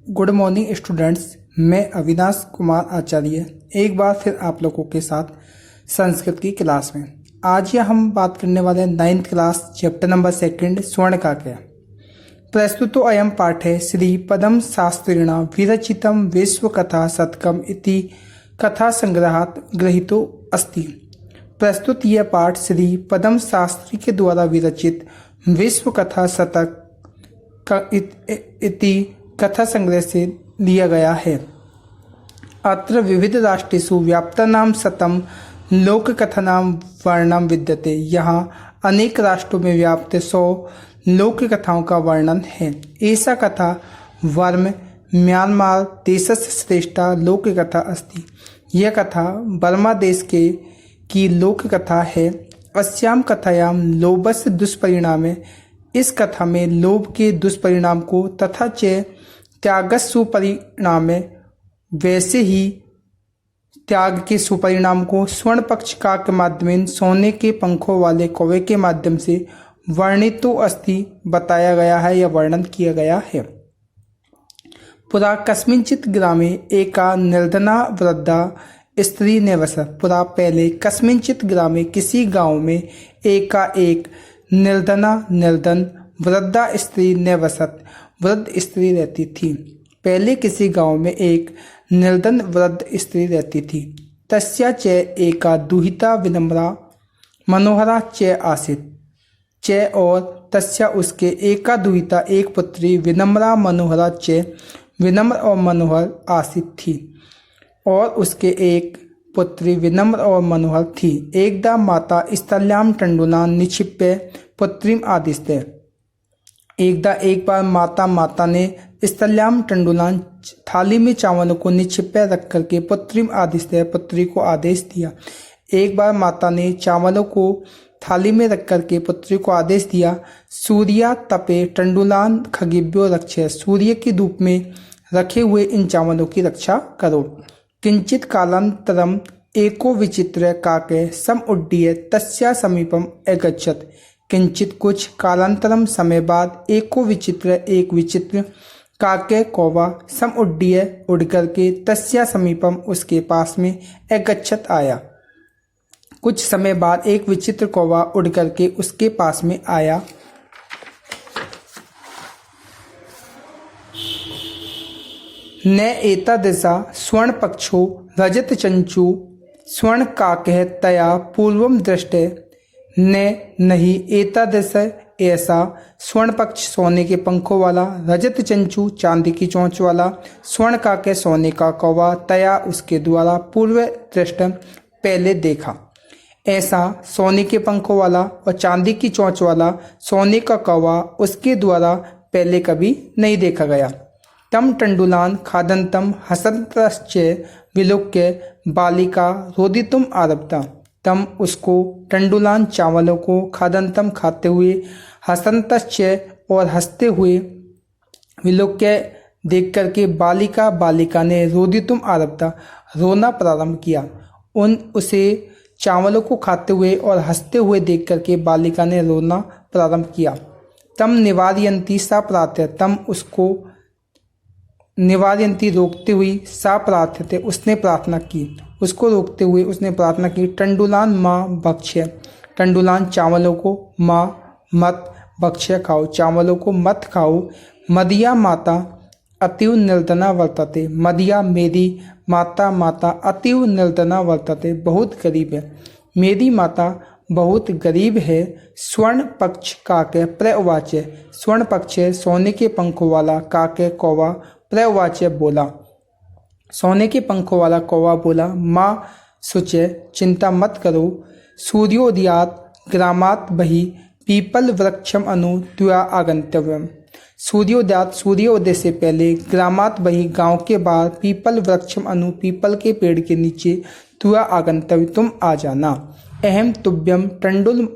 Good morning students. मैं अविनाश कुमार आचार्य एक बार फिर आप लोगों के साथ संस्कृत की क्लास में। आज यह हम बात करने वाले हैं 9th क्लास चैप्टर नंबर 2 स्वर्ण का क्या। प्रस्तुतो अयम पाठे श्री पदम शास्त्रिणा विरचितम विश्व कथा शतकम इति कथा संग्रहात गृहीतो अस्ति। प्रस्तुत यह पाठ श्री पदम शास्त्री के द्वारा विरचित विश्व कथा शतक इति कथा संग्रह से लिया गया है। अत्र विविध राष्ट्रेषु व्याप्तानां शतं लोक कथानां वर्णनं विद्यते। यहाँ अनेक राष्ट्रों में व्याप्त 100 लोक कथाओं का वर्णन है। ऐसा कथा वर्म म्यांमार देशस्य श्रेष्ठा लोक कथा अस्ति। यह कथा बर्मा देश की लोक कथा है। अस्याम कथायां लोभस्य दुष्परिणामे, इस कथा में लोभ के दुष्परिणाम को तथा च त्यागस्य सुपरिणामे, वैसे ही त्याग के सुपरिणाम को स्वर्ण पक्ष का के माध्यम सोने के पंखों वाले कौवे के माध्यम से वर्णितो अस्ति बताया गया है या वर्णन किया गया है। पुरा कस्मिंचित ग्रामे एका निर्धना वृद्धा स्त्री निवसत। पुरा पहले कस्मिंचित ग्रामे किसी गांव में एक निर्धन वृद्धा स्त्री निवसत, वृद्ध स्त्री रहती थी। पहले किसी गांव में एक निर्धन वृद्ध स्त्री रहती थी। तस्या च एका दुहिता विनम्रा मनोहरा च आसीत। च और तस्या उसके एका दुहिता एक पुत्री विनम्रा मनोहरा च, विनम्र और मनोहर आसीत थी, और उसके एक पुत्री विनम्र और मनोहर थी। एकदा माता स्थल्याम टंडुला निक्षिप्य पुत्रीम आदिस्ते। एक बार माता ने स्थल्याम टंडुलान थाली में चावलों को निक्षिप्य रख करके पुत्रीम आदिस्ते पुत्री को आदेश दिया। एक बार माता ने चावलों को थाली में रख करके पुत्री को आदेश दिया, सूर्या तपे टंडुलान खगिभ्यो रक्षे, सूर्य की धूप में रखे हुए इन चावलों की रक्षा करो। किंचित कालांतरम एको विचित्र काके सम उड्डीय तस्या समीपम अगच्छत। किंचित कुछ कालांतरम समय बाद एक विचित्र काके कौवा सम उड्डीय उड़ करके तस्या समीपम उसके पास में अगच्छत आया। कुछ समय बाद एक विचित्र कौवा उड़ करके उसके पास में आया। न एतादृशा स्वर्ण पक्षो रजत चंचू स्वर्ण काकः तया पूर्वम दृष्टे। नहीं एतादृश ऐसा स्वर्ण पक्ष सोने के पंखों वाला, रजत चंचू चांदी की चोंच वाला, स्वर्ण काके सोने का कौवा, तया उसके द्वारा पूर्व दृष्ट पहले देखा। ऐसा सोने के पंखों वाला और चांदी की चोंच वाला सोने का कौवा उसके द्वारा पहले कभी नहीं देखा गया। तम टंडुलान खादंतम हसंतश्च विलोक्य बालिका रोदितुम आरब्धा। तम उसको टंडुलान चावलों को खादंतम खाते हुए, हसंतश्च और हंसते हुए, विलोक्य देख करके बालिका ने रोदितुम आरब्धा रोना प्रारंभ किया। उसे चावलों को खाते हुए और हंसते हुए देख करके बालिका ने रोना प्रारंभ किया। तम निवारयंती सा प्रार्थ्य, तम उसको निवारयंती रोकते हुई, सा प्रार्थ्यते उसने प्रार्थना की, उसको रोकते हुए उसने प्रार्थना की। टंडुलान माँ भक्ष्य, टंडुलान चावलों को, माँ मत भक्ष्य खाओ, चावलों को मत खाओ। मदिया माता अतिव निर्धना वर्तते, मदिया मेरी माता अतिव निर्धना वर्तते बहुत गरीब है, मेरी माता बहुत गरीब है। स्वर्ण पक्ष काके प्रवाच्य, स्वर्ण पक्ष सोने के पंखों वाला, काके कौवा प्रवाच्य बोला, सोने के पंखों वाला कौवा बोला, माँ शुचे चिंता मत करो। सूर्योदयात ग्रामात बहि पीपल वृक्षम अनु त्वया आगंतव्यम। सूर्योदय से पहले ग्रामात बहि गांव के बाहर पीपल वृक्षम अनु पीपल के पेड़ के नीचे त्वया आगंतव्य तुम आ जाना। अहम तुभ्यम टंडुल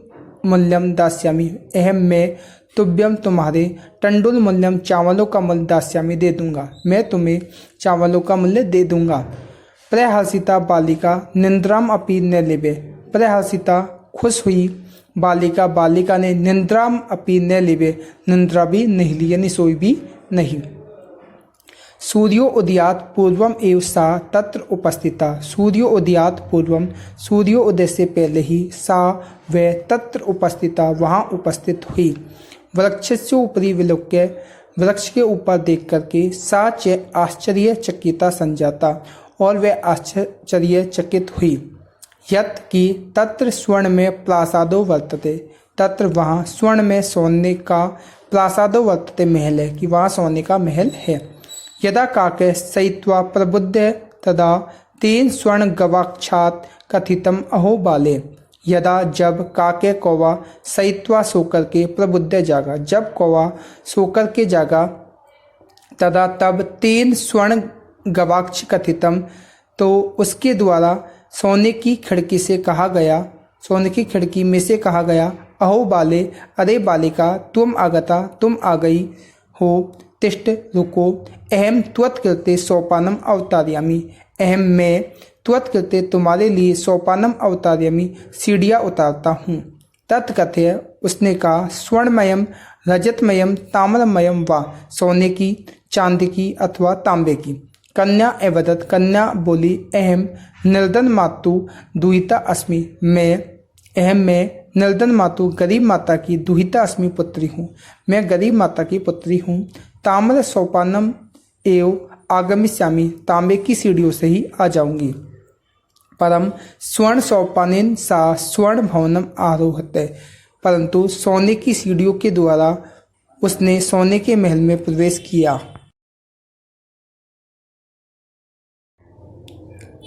मूल्यम दास्यामि, अहम मैं तुभ्यम तुम्हारे टंडुल मूल्यम चावलों का मूल्य दास्यामि दे दूंगा, मैं तुम्हें चावलों का मूल्य दे दूंगा। प्रहर्षिता बालिका निंद्राम अपि न लिबे, प्रहर्षिता खुश हुई बालिका ने निंद्राम अपि न लिबे, निंद्रा भी नहीं ली यानी सोई भी नहीं। सूर्यो उदयात् पूर्वम एव सा तत्र उपस्थिता। सूर्यो उदयात् पूर्वम, सूर्यो उदय से पहले ही सा व तत्र उपस्थिता, वहाँ उपस्थित हुई। वृक्षस्य उपरि विलोक्य, वृक्ष के ऊपर देख करके सा च आश्चर्यचकिता संजाता, और वह आश्चर्यचकित हुई। यत् कि तत्र स्वर्ण में प्रासादो वर्तते, तत्र वहाँ स्वर्ण में सोने का प्रासादो वर्तते महल है, कि वहाँ सोने का महल है। यदा काके सयित्वा प्रबुद्ध तदा तेन स्वर्ण गवाक्षात् कथितम अहो बाले। यदा जब काके कौवा सयित्वा सोकर के प्रबुद्ध जागा, जब कौवा सोकर के जागा, तदा तब तेन स्वर्ण गवाक्ष कथितम, तो उसके द्वारा सोने की खिड़की से कहा गया, सोने की खिड़की में से कहा गया, अहो बाले, अरे बालिका, तुम आगता, तुम आ गई हो, तिष्ठ रुको, अहम त्वत्कृते सोपानम अवतारयामि, अहम मैं त्वत्कृते तुम्हारे लिए सोपानम अवतारयामि, सीढ़ियाँ उतारता हूँ। तत्कथय, उसने कहा, स्वर्णमयम रजतमयम ताम्रमयम वा, सोने की, चांदी की अथवा तांबे की। कन्या एवदत, कन्या बोली, अहम निर्धन मातु दुहिता अस्मि, मैं निर्धन मातु गरीब माता की दुहिता अस्मि पुत्री हूँ, मैं गरीब माता की पुत्री हूँ। ताम्र सोपानम एव आगमिष्यामि, तांबे की सीढ़ियों से ही आ जाऊंगी। परम स्वर्ण सोपानेन सा स्वर्ण भवनम आरोहते, परंतु सोने की सीढ़ियों के द्वारा उसने सोने के महल में प्रवेश किया।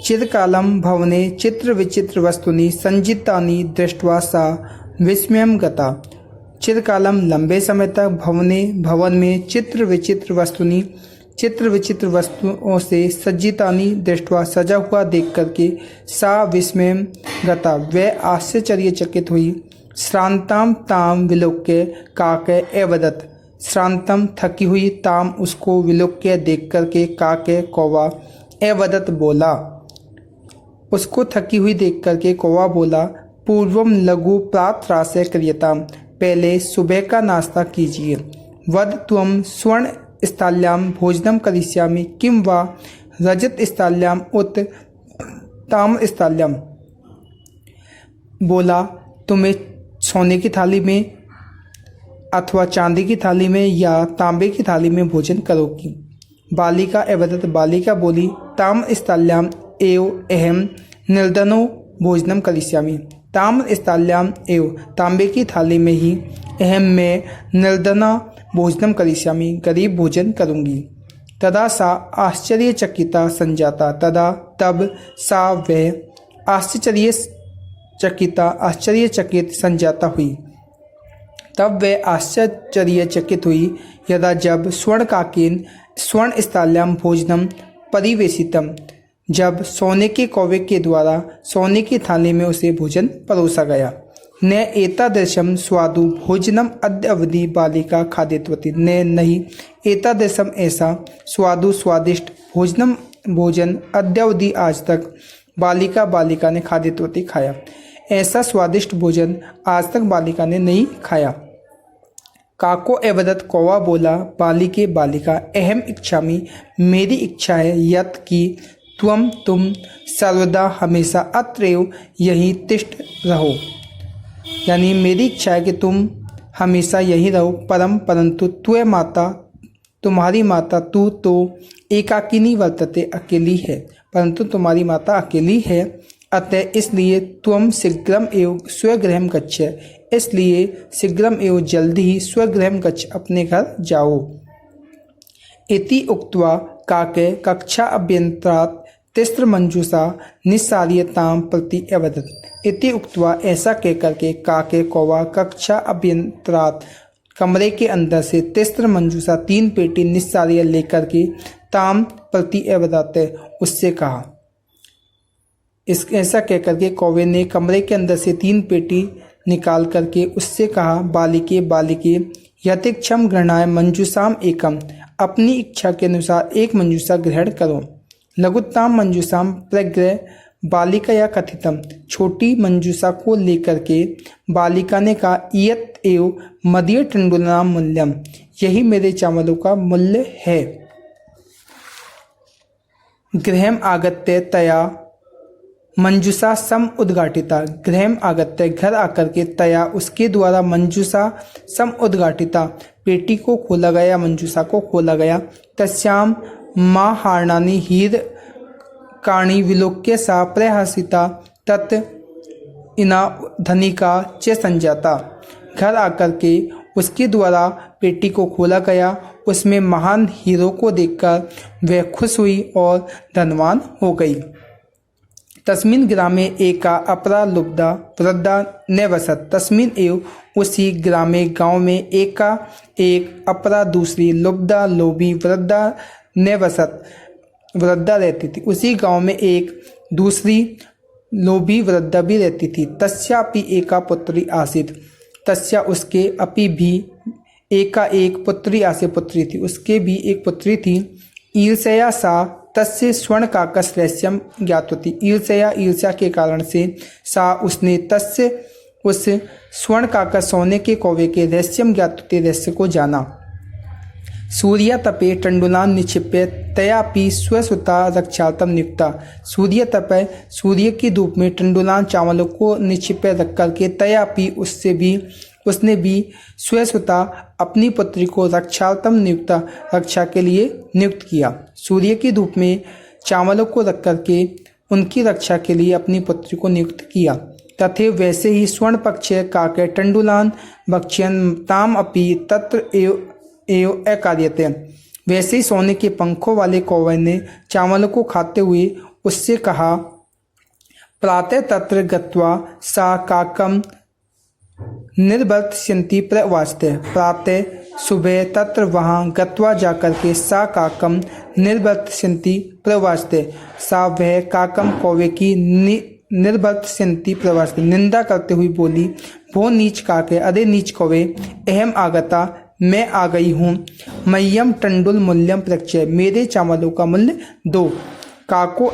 चिरकालम भवने चित्र विचित्र वस्तुनि संजितानि दृष्ट्वा सा विस्मयम गता। चिरकालम लंबे समय तक, भवने भवन में, चित्र विचित्र वस्तुनि चित्र विचित्र वस्तुओं से, सज्जितानि दृष्ट्वा सजा हुआ देख करके, सा विस्मयम गता वह आश्चर्यचकित हुई। श्रांताम ताम विलोक्य काके एवदत, श्रांतम थकी हुई, ताम उसको, विलोक्य देख करके, काके कौवा, एवदत बोला, उसको थकी हुई देख करके कौवा बोला, पूर्वम लघु प्रातरास्य क्रियताम, पहले सुबह का नाश्ता कीजिए। वद त्वम स्वर्ण स्थाल्याम भोजनम करिष्यामि किम वा रजत स्थाल्याम उत ताम्र स्थाल्याम, बोला, तुम्हें सोने की थाली में अथवा चांदी की थाली में या तांबे की थाली में भोजन करोगी। बालिका एवदत, बालिका बोली, ताम्र स्थाल्याम एव अहम निर्धनो भोजनम करिष्यामि, ताम्र स्थाल्याम एव तांबे की थाली में ही अहम मैं निर्धना भोजनम करिष्यामि गरीब भोजन करूंगी। तदा सा आश्चर्यचकिता संजाता, तदा तब सा वह आश्चर्यचकित संजाता हुई, तब वह आश्चर्यचकित हुई। यदा जब स्वर्ण काकेन स्वर्ण स्थाल्याम भोजनम परिवेशितम, जब सोने के कौवे के द्वारा सोने की थाली में उसे भोजन परोसा गया। न एतादृशम स्वादु भोजनम अद्य अवधि बालिका खादितवती, न नहीं एतादृशम ऐसा स्वादु स्वादिष्ट भोजन अद्यावधि आज तक बालिका ने खादितवती खाया, ऐसा स्वादिष्ट भोजन आज तक बालिका ने नहीं खाया। काको एवदत, कौवा बोला, बालिके बालिका, अहम इच्छामि, मेरी इच्छा है, यत की तुम सर्वदा हमेशा अत्रैव यहीं तिष्ठ रहो, यानी मेरी इच्छा है कि तुम हमेशा यहीं रहो। परंतु त्वय माता, तुम्हारी माता, तू तो एकाकिनी वर्तते, अकेली है, परंतु तुम्हारी माता अकेली है। अतः इसलिए त्वम शीघ्रम एव स्वगृहम गच्छ, इसलिए शीघ्रम एव जल्दी ही स्वगृहम गच्छ, अपने घर जाओ। इति उक्त्वा काके कक्षा अभ्यंतरात् तिस्र मंजूषा निस्सार्यताम प्रति अवदत। इति उक्त्वा, ऐसा कहकर के काके कौवा कक्षा अभ्यंतरात्, कमरे के अंदर से, तिस्र मंजूषा 3 पेटी निस्सार्य लेकर के, ताम प्रति अवदत, उससे कहा। ऐसा कहकर के कौवे ने कमरे के अंदर से 3 पेटी निकाल करके उससे कहा, बालिके यथेक्षम गृहणाय मंजूषाम एकम, अपनी इच्छा के अनुसार एक मंजूषा ग्रहण करो। लघुत्ताम मंजूषाम प्रग्रह बालिका या कथितम, छोटी मंजूषा को लेकर के बालिका ने कहा, इयत एव मदीय टंडुलानाम मूल्यम, यही मेरे चावलों का मूल्य है। गृहम् आगत्य तया मंजूषा सम उद्घाटिता। गृहम् आगत्य घर आकर के तया उसके द्वारा मंजूषा सम उद्घाटिता पेटी को खोला गया, मंजूषा को खोला गया। तस्याम माँ हारणानी हीर काणी विलोक्य सा प्रहसिता तत् इना धनिका च संजाता। घर आकर के उसके द्वारा पेटी को खोला गया, उसमें महान हीरो को देखकर वह खुश हुई और धनवान हो गई। तस्मिन् ग्रामे एका अपरा लुब्धा वृद्धा निवसत। तस्मिन् एव उसी ग्रामे गांव में एक अपरा दूसरी लुब्धा लोभी वृद्धा निवसत वृद्धा रहती थी। उसी गांव में एक दूसरी लोभी वृद्धा भी रहती थी। तस्यापि एका पुत्री आसीत। तस्या उसके अपि भी एका एक पुत्री आसीत, पुत्री थी, उसके भी एक पुत्री थी। ईर्ष्या सा तस्य स्वर्ण काकस रहस्यम ज्ञात होती। ईर्ष्या के कारण से सा उसने तस्य उस स्वर्ण काकस सोने के कौवे के रहस्यम ज्ञात होती रहस्य को जाना। सूर्य तपे टंडुलान निक्षिप्य तयापि स्वसुता रक्षार्थम नियुक्ता। सूर्य तपे सूर्य की धूप में टंडुलान चावलों को निक्षिप्य रख करके तयापि उसने भी स्वसुता अपनी पुत्री को रक्षार्थम नियुक्ता रक्षा के लिए नियुक्त किया। सूर्य की धूप में चावलों को रख करके उनकी रक्षा के लिए अपनी पुत्री को नियुक्त किया। तथे वैसे ही स्वर्ण पक्ष काके टंडुलान भक्ष्यन ताम अपि तत्र एव अकार्यते। वैसे ही सोने के पंखों वाले कौवे ने चावलों को खाते हुए उससे कहा, प्रातः तत्र गत्वा सा काकम निर्वर्तयन्ति प्रवाचते। प्रातः सुबह तत्र वहाँ गत्वा जाकर के सा काकम निर्वर्तयन्ति प्रवाचते। सा वह काकम कौवे की निर्वर्तयन्ति प्रवाचते निंदा करते हुए बोली, भो नीच काके, अरे नीच कौवे, अहम आगता, मैं आ गई हूँ। मह्यम टंडुल मूल्यम प्रक्षय, मेरे चावलों का मूल्य दो। काको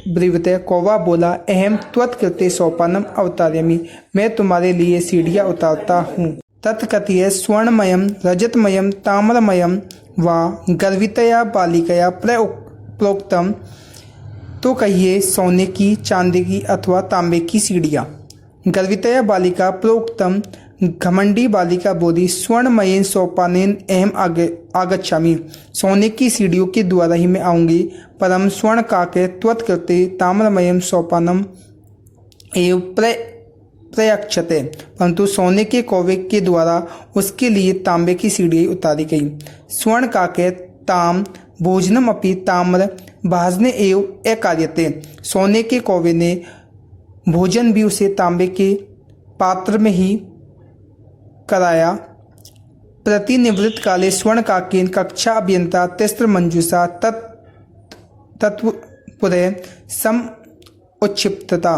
ब्रीवते, कौवा बोला, अहम त्वत्कृते सोपानम अवतारयामि, मैं तुम्हारे लिए सीढ़ियाँ उतारता हूँ। तत्कथय स्वर्णमयम रजतमयम ताम्रमयम वा गर्वितया बालिकया प्रोक्तम। तो कहिए सोने की, चांदी की अथवा तांबे की सीढ़ियाँ। गर्वितया बालिका प्रोक्तम, घमंडी बालिका बोली, स्वर्णमयेन सोपानेन अहम आगच्छामि, सोने की सीढ़ियों के द्वारा ही मैं आऊँगी। परम स्वर्ण काके त्वत्कृते ताम्रमयम सोपानम एव प्रयक्षते, परंतु सोने के कौवे के द्वारा उसके लिए तांबे की सीढ़ी उतारी गई। स्वर्ण काके ताम भोजनम अपि ताम्र भाजने एव अकार्यते, सोने के कौवे ने भोजन भी उसे तांबे के पात्र में ही कराया। प्रतिनिवृत्त काले स्वर्ण काकेन कक्षा अभियंता तिस्र मंजूषा तत्पुरे सम उक्षिप्तता।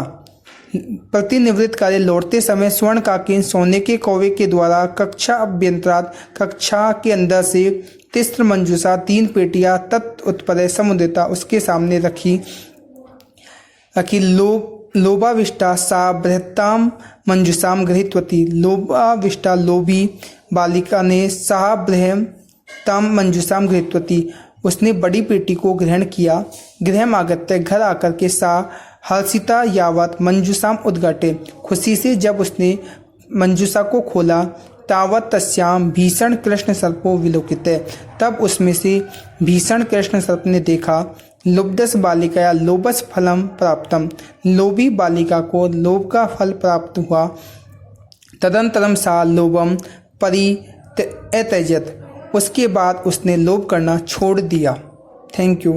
प्रतिनिवृत्त काले लौटते समय स्वर्ण काकीन सोने के कौवे के द्वारा कक्षा अभ्यंतरात कक्षा के अंदर से तिस्र मंजूषा 3 पेटियां तत्उत्परे समुद्रता उसके सामने रखी। लोभाविष्टा सा बृहत्ताम मंजूषाम गृहीतवती। लोभाविष्टा लोभी बालिका ने सा बृहत्ताम मंजूषाम गृहीतवती, उसने बड़ी पेटी को ग्रहण किया। गृहम् आगत्य घर आकर के सा हर्षिता यावत मंजूषाम उद्घाटे, खुशी से जब उसने मंजूषा को खोला। तावत तस्याम भीषण कृष्ण सर्पो विलोकिते, तब उसमें से भीषण कृष्ण सर्प ने देखा। लुब्धस बालिकाया लोभस फलम प्राप्तम, लोभी बालिका को लोभ का फल प्राप्त हुआ। तदंतरम सा लोभम परित्यजत, उसके बाद उसने लोभ करना छोड़ दिया। Thank you.